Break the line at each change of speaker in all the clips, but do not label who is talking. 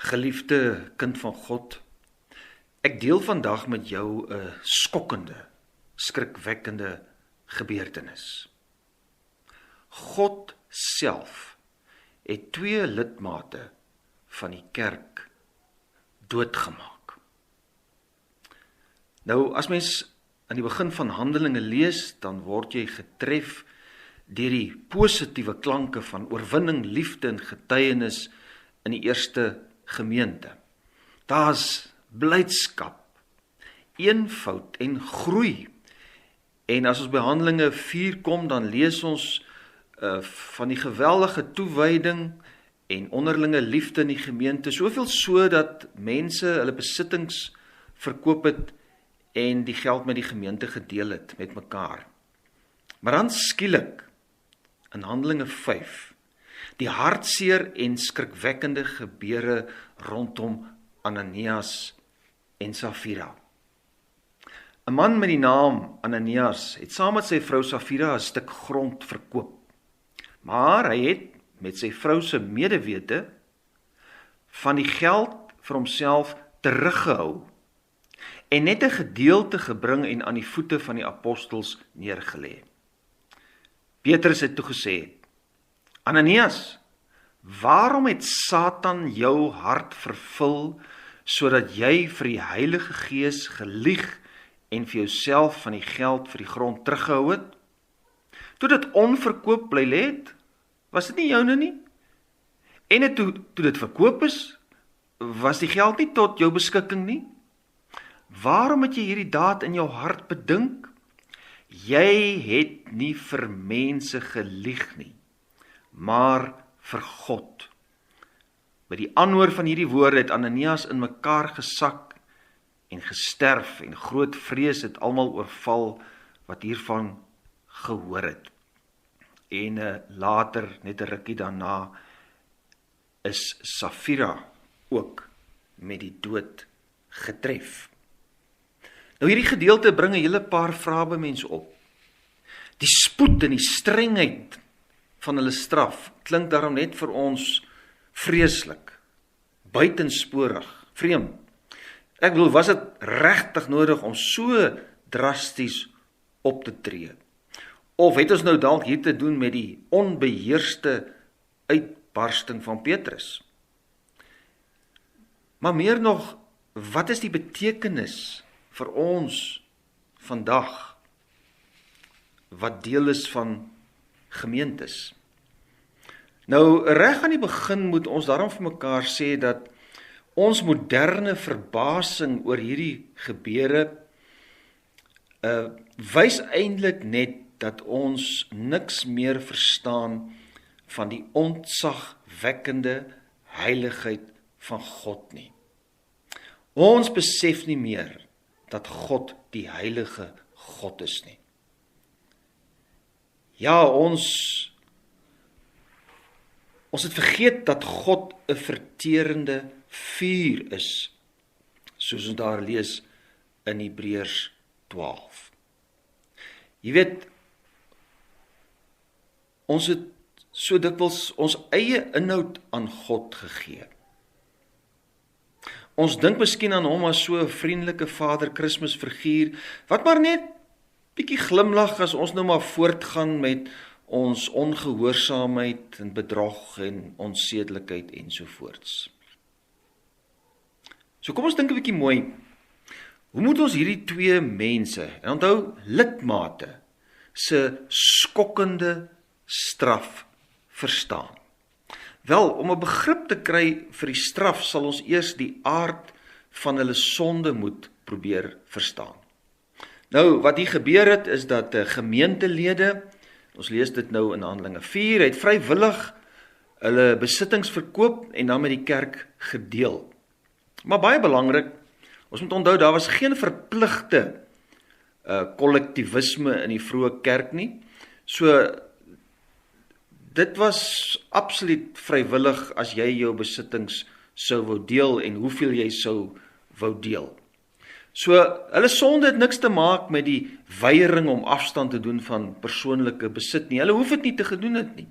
Geliefde kind van God, ek deel vandag met jou 'n skokkende, skrikwekkende gebeurtenis. God self het 2 lidmate van die kerk doodgemaak. Nou, as mens aan die begin van Handelinge lees, dan word jy getref deur die positiewe klanke van oorwinning, liefde en getuienis in die eerste gemeente. Daar's blydskap, eenvoud en groei. En as ons by Handelinge 4 kom, dan lees ons van die geweldige toewyding en onderlinge liefde in die gemeente, soveel so dat mense hulle besittings verkoop het en die geld met die gemeente gedeel het met mekaar. Maar dan skielik, in Handelinge 5, die hartseer en skrikwekkende gebeure rondom Ananias en Safira. 'n Man met die naam Ananias het saam met sy vrou Safira 'n stuk grond verkoop. Maar hy het met sy vrou se medewete van die geld vir homself teruggehou en net 'n gedeelte gebring en aan die voete van die apostels neergelê. Petrus het toe gesê: Ananias, waarom het Satan jou hart vervul, sodat jy vir die Heilige Gees gelieg en vir jouself van die geld vir die grond teruggehou het? Toe dit onverkoop bly lê het, was dit nie joune nie? En toe dit verkoop is, was die geld nie tot jou beskikking nie? Waarom het jy hierdie daad in jou hart bedink? Jy het nie vir mense gelieg nie, maar vir God. By die aanhoor van hierdie woorde het Ananias in mekaar gesak en gesterf, en groot vrees het almal oorval wat hiervan gehoor het. En later, net 'n rukkie daarna, is Safira ook met die dood getref. Nou, hierdie gedeelte bring 'n hele paar vrae by mense op. Die spoed en die strengheid van hulle straf klink daarom net vir ons vreeslik, buitensporig, vreemd. Ek bedoel, was dit regtig nodig om so drasties op te tree? Of het ons nou dalk hier te doen met die onbeheerste uitbarsting van Petrus? Maar meer nog, wat is die betekenis vir ons vandag, wat deel is van gemeentes? Nou, reg aan die begin moet ons daarom vir mekaar sê dat ons moderne verbasing oor hierdie gebeure wys eintlik net dat ons niks meer verstaan van die ontzagwekkende heiligheid van God nie. Ons besef nie meer dat God die heilige God is nie. Ja, ons het vergeet dat God 'n verterende vuur is, soos ons daar lees in Hebreërs 12. Jy weet, ons het so dikwels ons eie inhoud aan God gegee. Ons dink miskien aan hom as so 'n vriendelike Vader Kersfeesfiguur, wat maar net bietjie glimlag as ons nou maar voortgaan met ons ongehoorsaamheid en bedrog en onsedelikheid ensovoorts. So kom ons dink 'n bietjie mooi. Hoe moet ons hierdie 2 mense, en onthou lidmate, se skokkende straf verstaan? Wel, om 'n begrip te kry vir die straf, sal ons eers die aard van hulle sonde moet probeer verstaan. Nou, wat hier gebeur het, is dat gemeentelede, ons lees dit nou in Handelinge 4, het vrywillig hulle besittings verkoop en dan met die kerk gedeel. Maar baie belangrik, ons moet onthou, daar was geen verpligte kollektivisme in die vroeë kerk nie. So, dit was absoluut vrywillig as jy jou besittings sou wou deel en hoeveel jy sou wou deel. So, hulle sonde het niks te maak met die weiering om afstand te doen van persoonlike besit nie. Hulle hoef dit nie te gedoen het nie.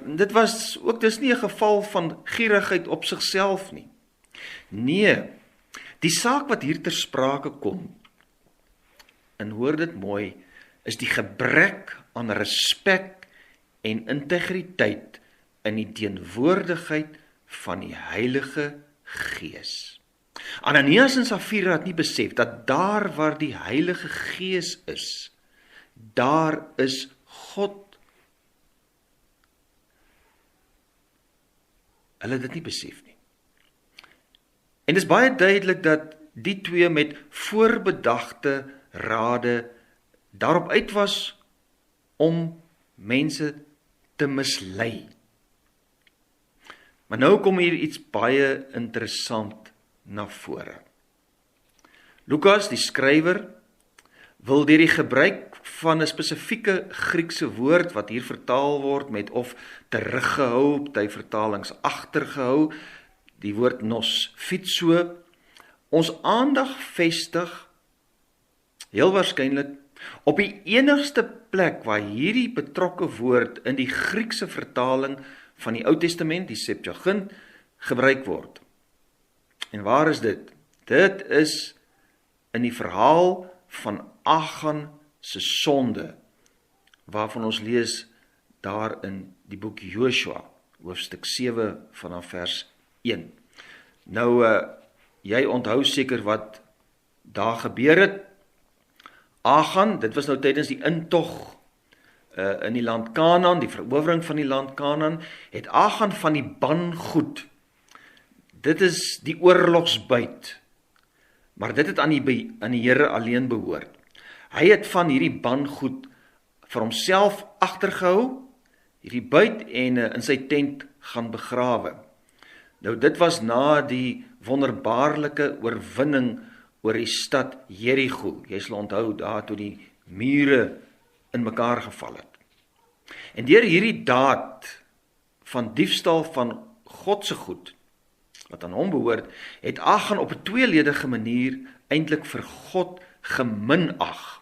Dit was ook dis nie 'n geval van gierigheid op sigself nie. Nee, die saak wat hier ter sprake kom, en hoor dit mooi, is die gebrek aan respek en integriteit in die teenwoordigheid van die Heilige Gees. Ananias en Safira het nie besef dat daar waar die Heilige Gees is, daar is God. Hulle het dit nie besef nie. En dit is baie duidelik dat die twee met voorbedagte rade daarop uit was om mense te mislei. Maar nou kom hier iets baie interessant na vore. Lukas, die skrywer, wil deur die gebruik van 'n spesifieke Griekse woord wat hier vertaal word met of teruggehou, party vertalings agtergehou, die woord nosfizo, ons aandag vestig heel waarskynlik op die enigste plek waar hierdie betrokke woord in die Griekse vertaling van die Ou Testament, die Septuagint, gebruik word. En waar is dit? Dit is in die verhaal van Achan se sonde, waarvan ons lees daar in die boek Joshua, hoofstuk 7 vanaf vers 1. Nou, jy onthou seker wat daar gebeur het. Achan, dit was nou tydens die intog in die land Kanaan, die verowering van die land Kanaan, het Achan van die bangoed, dit is die oorlogsbuit, maar dit het aan die Here alleen behoort. Hy het van hierdie bangoed vir homself agtergehou, hierdie buit, en in sy tent gaan begrawe. Nou dit was na die wonderbaarlike oorwinning oor die stad Jericho. Jy sal onthou daar toe die mure in mekaar geval het. En deur hierdie daad van diefstal van God se goed, wat aan hom behoort, het Achan op 'n tweeledige manier eintlik vir God geminag.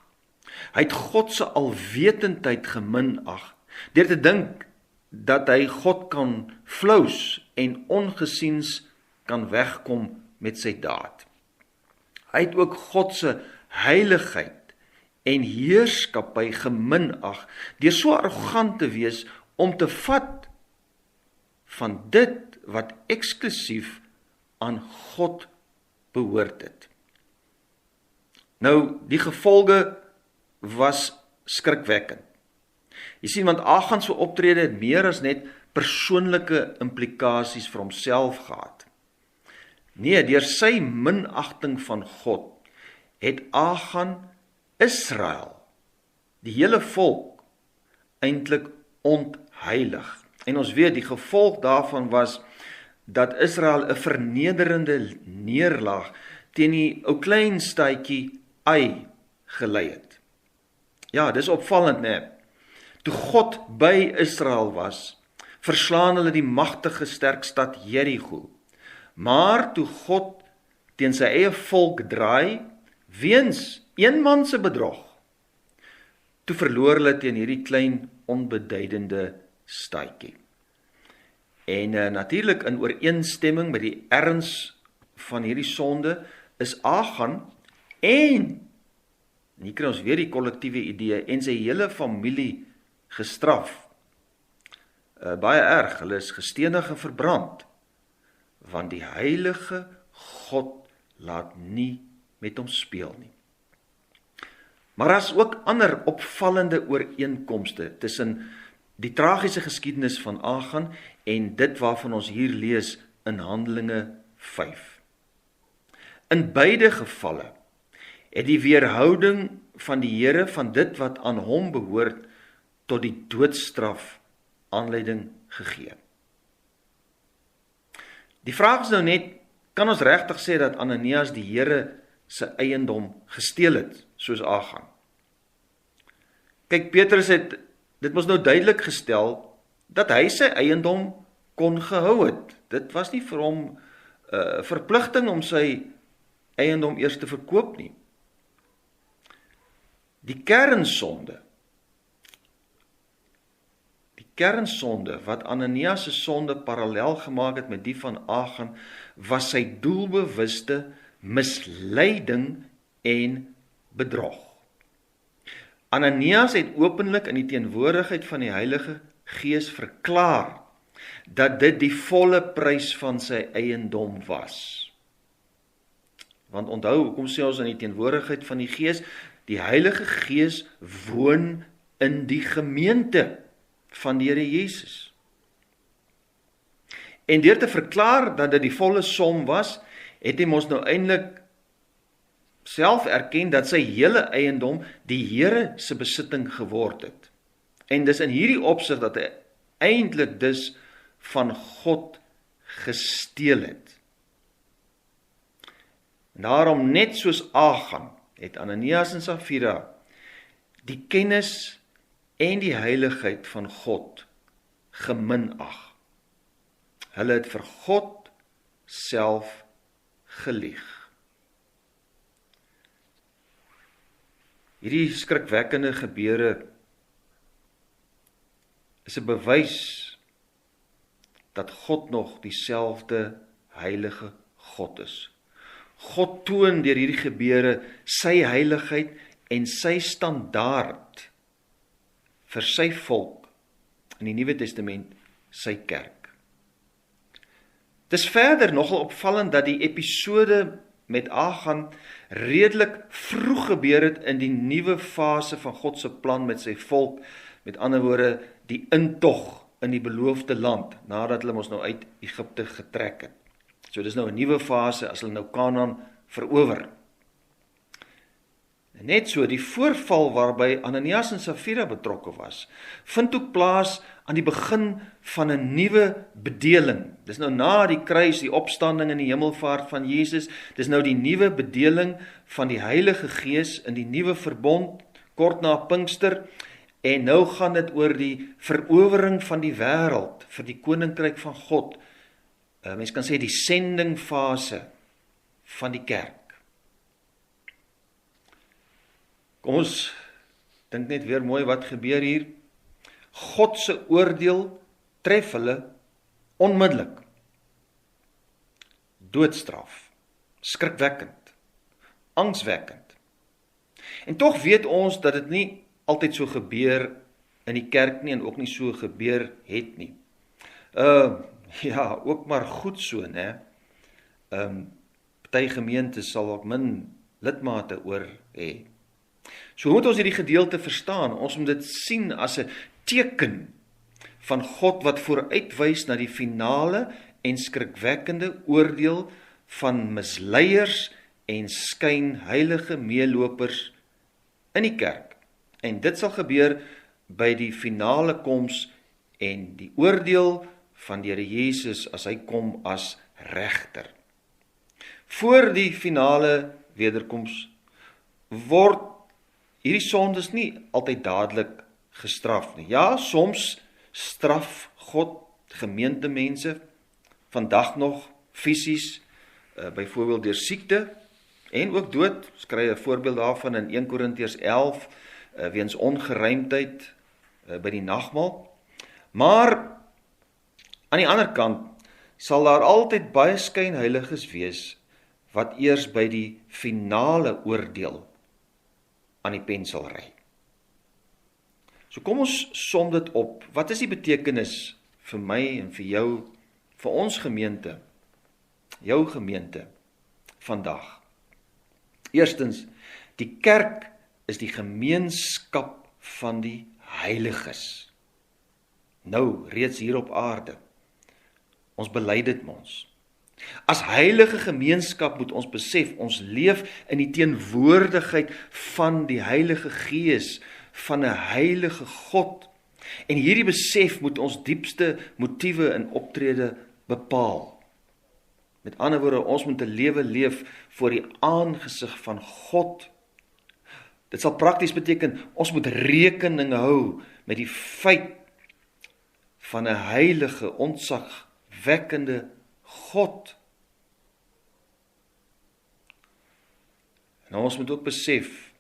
Hy het God se alwetendheid geminag, deur te dink dat hy God kan flous en ongesiens kan wegkom met sy daad. Hy het ook God se heiligheid en heerskappy geminag, deur so arrogant te wees om te vat van dit wat eksklusief aan God behoort het. Nou, die gevolge was skrikwekkend. Jy sien, want Achan se optrede het meer as net persoonlike implikasies vir homself gehad. Nee, deur sy minagting van God, het Achan Israel, die hele volk, eintlik ontheilig. En ons weet, die gevolg daarvan was, dat Israel 'n vernederende neerlaag teen die ou klein staatjie Ai gelei het. Ja, dis opvallend, né? Toe God by Israel was, verslaan hulle die magtige sterk stad Jericho. Maar toe God teen sy eie volk draai, weens een man se bedrog, toe verloor hulle teen hierdie klein onbeduidende staatjie. En natuurlik in ooreenstemming met die erns van hierdie sonde is Achan en hier kry ons weer die kollektiewe idee, en sy hele familie gestraf. Baie erg, hulle is gestenig en verbrand, want die heilige God laat nie met hom speel nie. Maar daar is ook ander opvallende ooreenkomste tussen die tragiese geskiedenis van Achan en dit waarvan ons hier lees in Handelinge 5. In beide gevalle het die weerhouding van die Here van dit wat aan hom behoort tot die doodstraf aanleiding gegee. Die vraag is nou net, kan ons regtig sê dat Ananias die Here se eiendom gesteel het, soos Achan? Kyk, Petrus het dit mos nou duidelik gestel, dat hy sy eiendom kon gehou het. Dit was nie vir hom verpligting om sy eiendom eers te verkoop nie. Die kernsonde wat Ananias se sonde parallel gemaak het met die van Achan, was sy doelbewuste misleiding en bedrog. Ananias het openlik in die teenwoordigheid van die Heilige Gees verklaar dat dit die volle prys van sy eiendom was. Want onthou, hoekom sê ons in die teenwoordigheid van die Gees? Die Heilige Gees woon in die gemeente van die Here Jesus. En deur te verklaar dat dit die volle som was, het hy mos nou eintlik self erken dat sy hele eiendom die Here se besitting geword het. En dis in hierdie opsig dat hy eintlik dus van God gesteel het. En daarom net soos Achan het Ananias en Safira die kennis en die heiligheid van God geminag. Hulle het vir God self gelieg. Hierdie skrikwekkende gebeure is 'n bewys dat God nog dieselfde heilige God is. God toon deur hierdie gebeure sy heiligheid en sy standaard vir sy volk in die Nuwe Testament, sy kerk. Dis verder nogal opvallend dat die episode met Achan redelik vroeg gebeur het in die nuwe fase van God se plan met sy volk, met ander woorde die intog in die beloofde land, nadat hulle mos nou uit Egipte getrek het. So dis nou 'n nuwe fase as hulle nou Kanaan verower. Net so, die voorval waarby Ananias en Safira betrokke was, vind ook plaas aan die begin van 'n nuwe bedeling. Dis nou na die kruis, die opstanding en die hemelvaart van Jesus, dis nou die nuwe bedeling van die Heilige Gees in die nuwe verbond, kort na Pinkster, en nou gaan dit oor die verowering van die wêreld vir die koninkryk van God. Mens kan sê die sendingfase van die kerk. Kom ons dink net weer mooi wat gebeur hier. God se oordeel tref hulle onmiddellik. Doodstraf, skrikwekkend, angswekkend. En tog weet ons dat dit nie altyd so gebeur in die kerk nie en ook nie so gebeur het nie. Ja, ook maar goed so, né? Party gemeentes sal ook min lidmate oor hê. So moet ons hierdie gedeelte verstaan. Ons moet dit sien as 'n teken van God wat vooruitwys na die finale en skrikwekkende oordeel van misleiers en skynheilige meelopers in die kerk. En dit sal gebeur by die finale koms en die oordeel van die Here Jesus as hy kom as regter. Voor die finale wederkoms word hierdie sondes nie altyd dadelik gestraf nie. Ja, soms straf God gemeentemense vandag nog fisies, byvoorbeeld deur siekte en ook dood. Ons kry 'n voorbeeld daarvan in 1 Korintiërs 11 weens ongeruimdheid by die nagmaal. Maar aan die ander kant sal daar altyd baie skynheiliges wees wat eers by die finale oordeel aan die pen sal ry. So kom ons som dit op. Wat is die betekenis vir my en vir jou, vir ons gemeente, jou gemeente vandag? Eerstens, die kerk is die gemeenskap van die heiliges. Nou, reeds hier op aarde. Ons bely dit mos. As heilige gemeenskap moet ons besef, ons leef in die teenwoordigheid van die Heilige Gees, van 'n heilige God. En hierdie besef moet ons diepste motiewe in optrede bepaal. Met ander woorde, ons moet 'n lewe leef voor die aangesig van God. Dit sal prakties beteken, ons moet rekening hou met die feit van 'n heilige, ontzagwekkende God. Nou ons moet ook besef,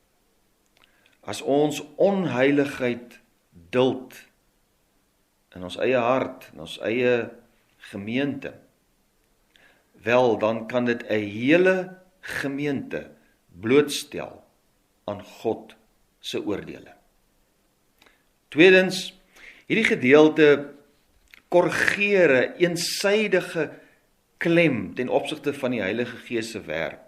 as ons onheiligheid duld, in ons eie hart, in ons eie gemeente, wel, dan kan dit 'n hele gemeente blootstel aan God se oordeele. Tweedens, hierdie gedeelte korrigeer 'n eensydige klem ten opsigte van die Heilige Gees se werk.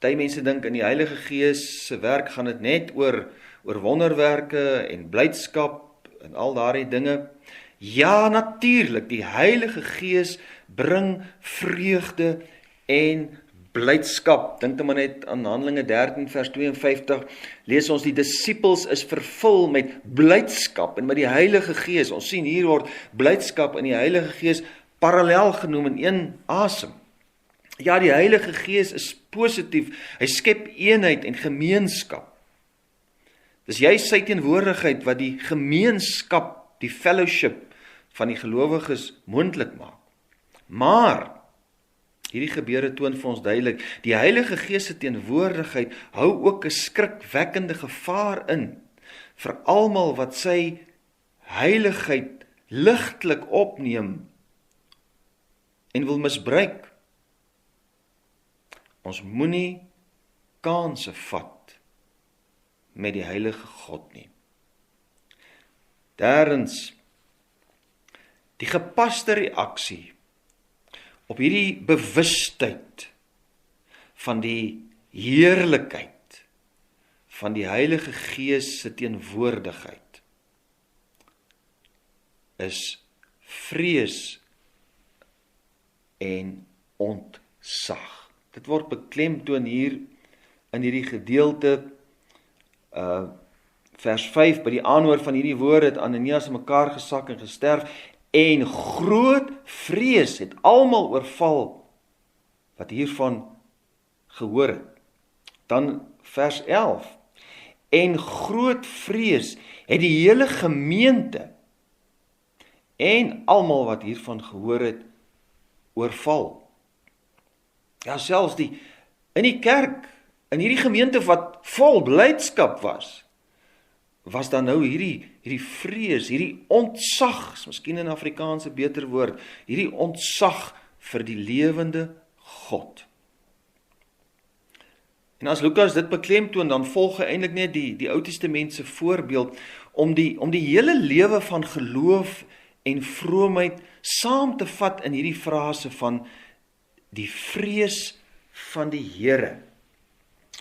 Party mense dink in die Heilige Gees se werk gaan dit net oor wonderwerke en blydskap en al daardie dinge. Ja, natuurlik, die Heilige Gees bring vreugde en blydskap. Dink maar net aan Handelinge 13 vers 52, lees ons die disippels is vervul met blydskap en met die Heilige Gees. Ons sien hier word blydskap en die Heilige Gees parallel genoem in een asem. Ja, die Heilige Gees is positief, hy skep eenheid en gemeenskap. Dis juist sy teenwoordigheid wat die gemeenskap, die fellowship van die gelowiges moontlik maak. Maar hierdie gebeure toon vir ons duidelik, die Heilige Gees se teenwoordigheid hou ook 'n skrikwekkende gevaar in vir almal wat sy heiligheid ligtelik opneem en wil misbruik. Ons moenie kanse vat met die heilige God nie. Derdens, die gepaste reaksie op hierdie bewustheid van die heerlikheid van die Heilige Gees se teenwoordigheid is vrees en ontzag. Dit word beklemtoon hier in hierdie gedeelte, vers 5, by die aanhoor van hierdie woorde het Ananias in mekaar gesak en gesterf, en groot vrees het almal oorval wat hiervan gehoor het. Dan vers 11, en groot vrees het die hele gemeente en almal wat hiervan gehoor het oorval. Ja, selfs in die kerk, in hierdie gemeente wat vol blydskap was dan nou hierdie vrees, hierdie ontzag, is miskien in Afrikaans 'n beter woord, hierdie ontzag vir die lewende God. En as Lukas dit beklemtoon, dan volg hy eintlik net die Ou Testament se voorbeeld om die hele lewe van geloof en vroomheid saam te vat in hierdie frase van die vrees van die Here.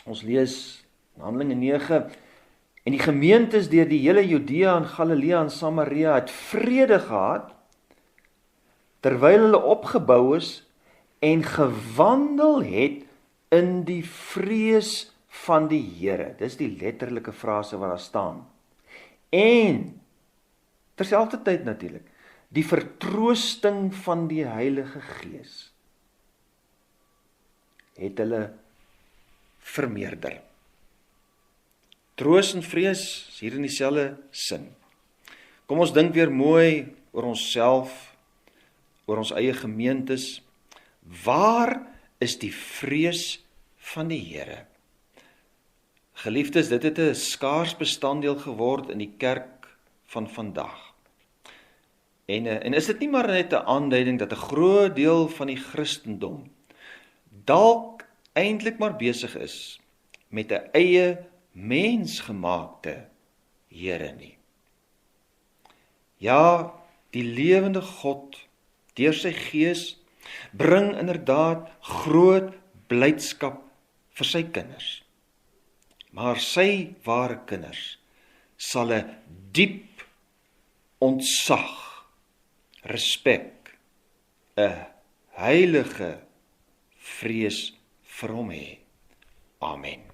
Ons lees in Handelinge 9, en die gemeentes deur die hele Judea en Galilea en Samaria het vrede gehad, terwyl hulle opgebou is en gewandel het in die vrees van die Here. Dis die letterlike frase wat daar staan. En terselfdertyd natuurlik, die vertroosting van die Heilige Gees het hulle vermeerder. Troos en vrees is hier in dieselfde sin. Kom ons dink weer mooi oor onsself, oor ons eie gemeentes. Waar is die vrees van die Here? Geliefdes, dit het 'n skaars bestanddeel geword in die kerk van vandag. En is dit nie maar net 'n aanduiding dat 'n groot deel van die Christendom dalk eintlik maar besig is met 'n eie mensgemaakte Here nie? Ja, die lewende God, deur sy Gees, bring inderdaad groot blydskap vir sy kinders. Maar sy ware kinders sal 'n diep ontzag, respek, 'n heilige vrees vir hom hê. Amen.